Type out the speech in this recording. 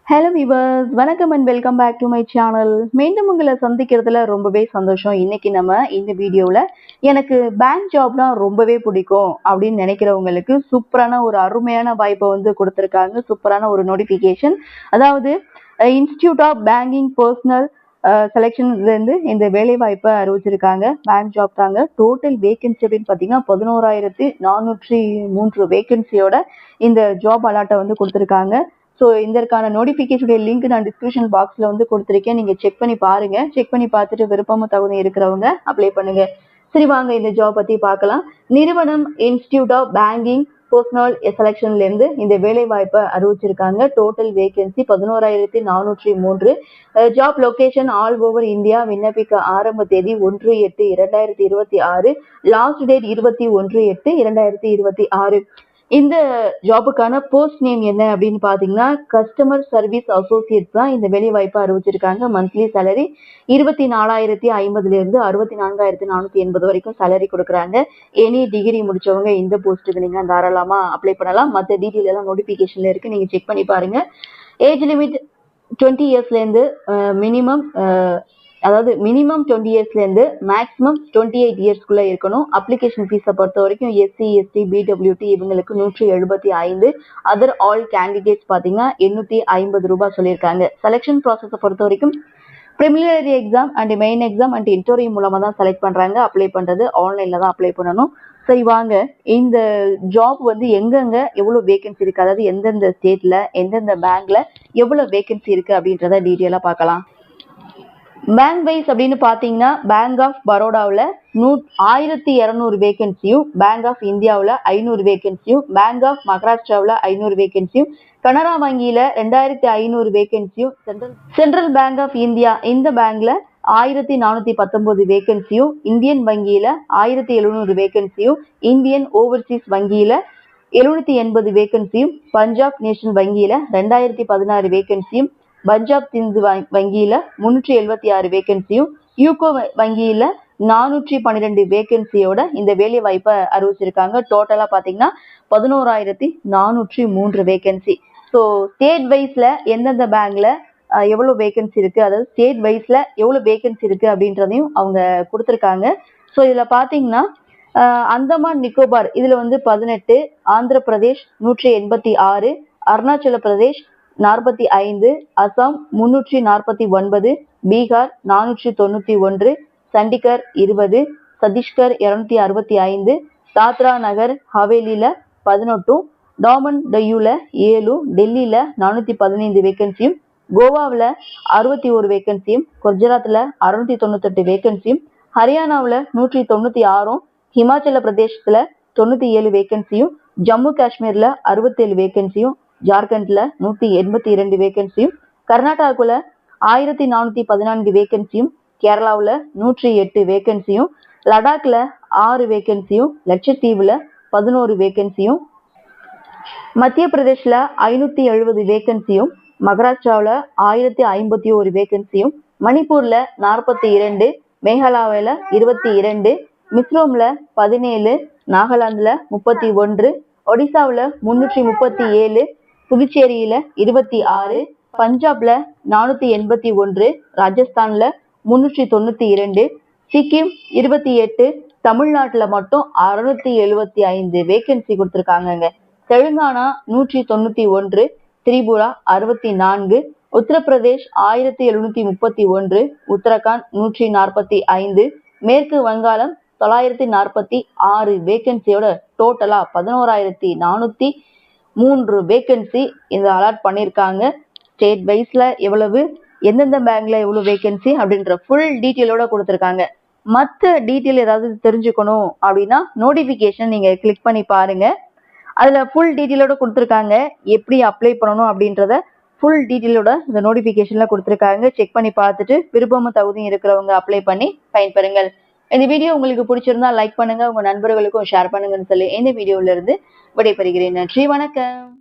Hello viewers, வணக்கம் and welcome back to my channel. மீண்டும் உங்களை சந்திக்கிறதுல ரொம்பவே சந்தோஷம். இன்னைக்கு நம்ம இந்த வீடியோவில் எனக்கு பேங்க் ஜாப்னா ரொம்பவே பிடிக்கும் அப்படின்னு நினைக்கிறவங்களுக்கு சூப்பரான ஒரு அருமையான வாய்ப்பை கொடுத்துருக்காங்க. சூப்பரான ஒரு நோட்டிஃபிகேஷன். அதாவது இன்ஸ்டிடியூட் ஆஃப் பேங்கிங் பர்சனல் செலெக்ஷன்லேருந்து இந்த வேலை வாய்ப்பை அறிவிச்சிருக்காங்க. பேங்க் ஜாப் தாங்க. டோட்டல் வேகன்சி அப்படின்னு பார்த்தீங்கன்னா 11,403 வேகன்சியோட இந்த ஜாப் அலாட்டை கொடுத்துருக்காங்க. ஸோ இதற்கான நோட்டிஃபிகேஷனுடைய லிங்க் நான் டிஸ்கிரிப்ஷன் பாக்ஸில் கொடுத்துருக்கேன். நீங்கள் செக் பண்ணி பாருங்க. செக் பண்ணி பார்த்துட்டு விருப்பமும் தகுதி இருக்கிறவங்க அப்ளை பண்ணுங்க. சரி, வாங்க இந்த ஜாப் பற்றி பார்க்கலாம். நிறுவனம் இன்ஸ்டிடியூட் ஆஃப் பேங்கிங் பர்சனல் செலெக்ஷன்லேருந்து இந்த வேலை வாய்ப்பை அறிவிச்சிருக்காங்க. Total vacancy 11,403. Job location all over India. விண்ணப்பிக்க ஆரம்ப தேதி 1/8/2026. Last date 21/8/2026. இந்த ஜாபுக்கான போஸ்ட் நேம் என்ன அப்படின்னு பாத்தீங்கன்னா கஸ்டமர் சர்வீஸ் அசோசியேட் தான் இந்த வேலை வாய்ப்பை அறிவிச்சிருக்காங்க. மந்த்லி சேலரி 24,050 இருந்து 64,480 வரைக்கும் சேலரி கொடுக்குறாங்க. எனி டிகிரி முடிச்சவங்க இந்த போஸ்ட்டுக்கு நீங்க தாராளமா அப்ளை பண்ணலாம். மற்ற டீட்டெயில் எல்லாம் நோட்டிபிகேஷன்ல இருக்கு, நீங்க செக் பண்ணி பாருங்க. ஏஜ் லிமிட் 20 இயர்ஸ்ல இருந்து மினிமம் 20 இயர்ஸ்ல இருந்து மேக்ஸிமம் 28 இயர்ஸ்க்குள்ள இருக்கணும். அப்ளிகேஷன் ஃபீஸை பொறுத்த வரைக்கும் எஸ்சி எஸ்டி பிடபிள்யூடி இவங்களுக்கு 175. அதர் ஆல் கேண்டிடேட்ஸ் பாத்தீங்கன்னா 850 ரூபாய் சொல்லியிருக்காங்க. செலெக்ஷன் ப்ராசஸை பொறுத்த வரைக்கும் preliminary exam and main exam and interview மூலமா தான் செலக்ட் பண்றாங்க. அப்ளை பண்றது ஆன்லைன்ல தான் அப்ளை பண்ணணும். சரி, வாங்க இந்த ஜாப் எங்கெங்க எவ்வளவு வேகன்சி இருக்கு, அதாவது எந்தெந்த ஸ்டேட்ல எந்தெந்த பேங்க்ல எவ்வளவு வேகன்சி இருக்கு அப்படின்றத டீட்டெயிலா பார்க்கலாம். பேங்க் வைஸ் அப்படின்னு பாத்தீங்கன்னா பேங்க் ஆஃப் பரோடாவில் 1,200 வேகன்சியும், பேங்க் ஆஃப் இந்தியாவில் 500 வேகன்சியும், பேங்க் ஆஃப் மகாராஷ்டிராவில் 500 வேகன்சியும், கனரா வங்கியில 2,500 வேகன்சியும், சென்ட்ரல் பேங்க் ஆஃப் இந்தியா இந்த பேங்க்ல 1,419 வேகன்சியும், இந்தியன் வங்கியில 1,700 வேகன்சியும், இந்தியன் ஓவர்சீஸ் வங்கியில 780 வேகன்சியும், பஞ்சாப் நேஷனல் வங்கியில 2,016 வேகன்சியும், பஞ்சாப் சிந்து வங்கியில 376 வேகன்சியும், யூகோ வங்கியில 412 வேகன்சியோட இந்த வேலை வாய்ப்பை அறிவிச்சிருக்காங்க. டோட்டலா பாத்தீங்கன்னா 11,403 வேகன்சி. ஸோ ஸ்டேட் வைஸ்ல எந்தெந்த பேங்க்ல எவ்வளவு வேகன்சி இருக்கு, அதாவது ஸ்டேட் வைஸ்ல எவ்வளவு வேகன்சி இருக்கு அப்படின்றதையும் அவங்க கொடுத்துருக்காங்க. ஸோ இதுல பாத்தீங்கன்னா அந்தமான் நிக்கோபார் இதுல 18, ஆந்திர பிரதேஷ் 186, அருணாச்சல பிரதேஷ் 45, அசாம் 349, பீகார் 491, சண்டிகர் 20, சத்தீஸ்கர் 265, தாத்ரா நகர் ஹவேலியில 18, டாமன் டையூல 7, டெல்லியில 415 வேகன்சியும், கோவாவில் 61 வேகன்சியும், குஜராத்ல 698 வேகன்சியும், ஹரியானாவில் 196, ஹிமாச்சல பிரதேசத்துல 97 வேகன்சியும், ஜம்மு காஷ்மீர்ல 67 வேகன்சியும், ஜார்க்கண்ட்ல 182 வேகன்சியும், கர்நாடகாவுல 1,414 வேகன்சியும், கேரளாவுல 108 வேகன்சியும், லடாக்ல 6 வேகன்சியும், லட்சத்தீவுல 11 வேகன்சியும், மத்திய பிரதேஷ்ல 570 வேகன்சியும், மகாராஷ்டிராவுல 1,051 வேகன்சியும், மணிப்பூர்ல 42, மேகாலயாவில 22, மிசோரம்ல 17, நாகாலாந்துல 31, ஒடிசாவுல 337, புதுச்சேரியில 26, பஞ்சாப்ல 481, ராஜஸ்தான்ல 392, சிக்கிம் 28, தமிழ்நாட்டுல மட்டும் 675 வேகன்சி கொடுத்திருக்காங்க. தெலுங்கானா 191, திரிபுரா 64, உத்தரப்பிரதேஷ் 1,731, உத்தரகாண்ட் 145, மேற்கு வங்காளம் 946 வேகன்சியோட டோட்டலா 11,403 வேகன்சி இந்த அலாட் பண்ணியிருக்காங்க. ஸ்டேட் வைஸ்ல எவ்வளவு, எந்தெந்த பேங்க்ல எவ்வளவு வேகன்சி அப்படின்ற ஃபுல் டீட்டெயிலோட கொடுத்துருக்காங்க. மற்ற டீட்டெயில் ஏதாவது தெரிஞ்சுக்கணும் அப்படின்னா நோட்டிபிகேஷன் நீங்க கிளிக் பண்ணி பாருங்க. அதுல ஃபுல் டீட்டெயிலோட கொடுத்துருக்காங்க. எப்படி அப்ளை பண்ணணும் அப்படின்றத ஃபுல் டீட்டெயிலோட இந்த நோட்டிபிகேஷன்ல கொடுத்துருக்காங்க. செக் பண்ணி பார்த்துட்டு விருப்பமும் தகுதியும் இருக்கிறவங்க அப்ளை பண்ணி பயன்பெறுங்கள். இந்த வீடியோ உங்களுக்கு பிடிச்சிருந்தா லைக் பண்ணுங்க, உங்க நண்பர்களுக்கும் ஷேர் பண்ணுங்கன்னு சொல்லி இந்த வீடியோல இருந்து விடைபெறுகிறேன். நன்றி, வணக்கம்.